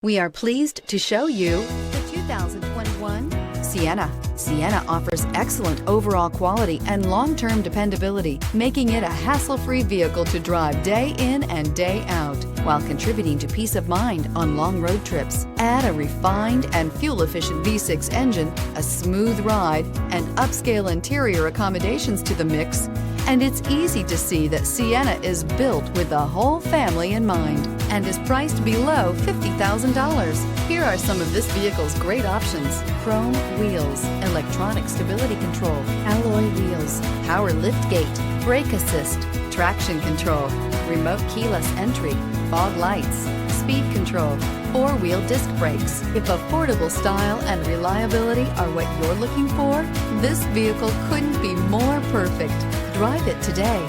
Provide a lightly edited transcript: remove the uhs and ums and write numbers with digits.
We are pleased to show you the 2021 Sienna. Sienna offers excellent overall quality and long-term dependability, making it a hassle-free vehicle to drive day in and day out, while contributing to peace of mind on long road trips. Add a refined and fuel-efficient V6 engine, a smooth ride, and upscale interior accommodations to the mix, and it's easy to see that Sienna is built with the whole family in mind and is priced below $50,000. Here are some of this vehicle's great options: chrome wheels, electronic stability control, alloy wheels, power liftgate, brake assist, traction control, remote keyless entry, fog lights, speed control, four-wheel disc brakes. If affordable style and reliability are what you're looking for, this vehicle couldn't be more perfect. Drive it today.